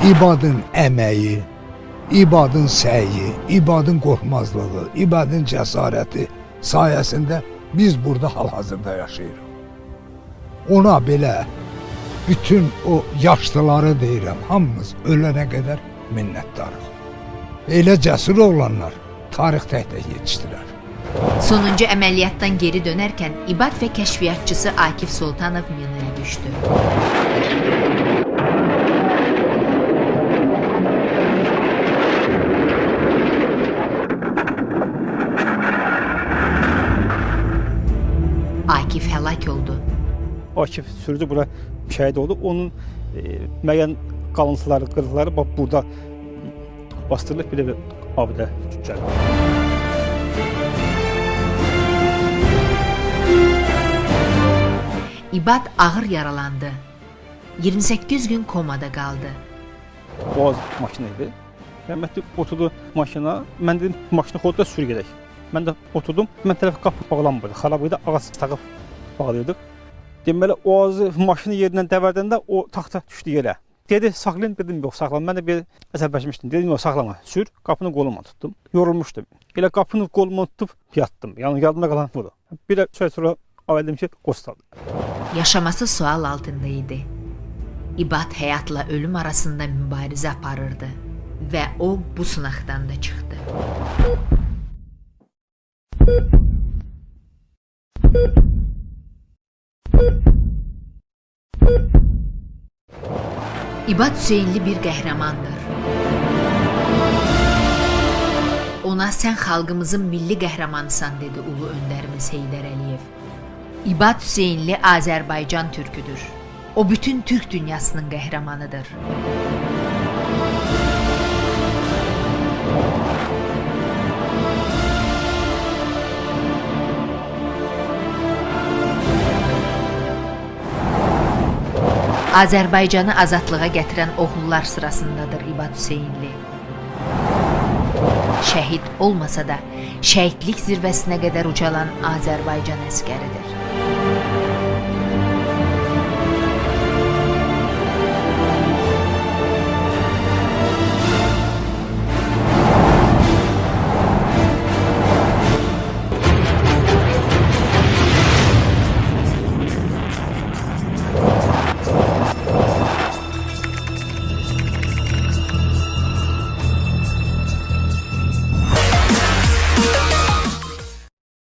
İbadın əməyi, İbadın səyi, İbadın qorxmazlığı, İbadın cəsarəti sayəsində biz burada hal-hazırda yaşayırıq. Ona belə bütün o yaşlıları deyirəm, hamımız ölənə qədər minnətdarıq. Elə cəsur oğlanlar tarix tək-tək yetişdilər. Sonuncu əməliyyatdan geri dönərkən İbad və kəşfiyyatçısı Akif Sultanov minaya düşdü. Akif həlak oldu. Akif sürücü bura şəhid oldu. Onun müəyyən qalıntıları, qırıqları burada bastırılıb bir abidə gəldi. İbad ağır yaralandı. 28 gün komada qaldı. Boğaz maşını idi. Rəhmətli oturdu maşına. Mən dedim, maşını xodda sür gedək. Mən də oturdum. Mən tərəf qapı bağlanmırdı. Xarab idi, ağac taqıb bağlayırdıq. Deməli, o ağacı maşını yerindən dəvərdəndə o taxta düşdü yerə. Dedi, saxlayın, dedim, yox, saxlama. Mən də bir əsəbləşmişdim. Dedim, yox, saxlama, sür. Qapını qoluma tutdum. Yorulmuşdum. Elə qapını qoluma tutub yatdım. Yəni, yadımda qalan budur. Bir də sonra aveldim ki, qostadı. Yaşaması sual altında idi. İbad həyatla ölüm arasında mübarizə aparırdı və o bu sınaqdan da çıxdı. İbad Hüseynli bir qəhrəmandır. Ona sən xalqımızın milli qəhrəmanısan dedi ulu öndərimiz Heydər Əliyev. İbad Hüseynli Azərbaycan türküdür. O bütün Türk dünyasının qəhrəmanıdır. Azərbaycanı azadlığa gətirən oğullar sırasındadır İbad Hüseynli. Şəhid olmasa da şəhidlik zirvəsinə qədər ucalan Azərbaycan əskəridir.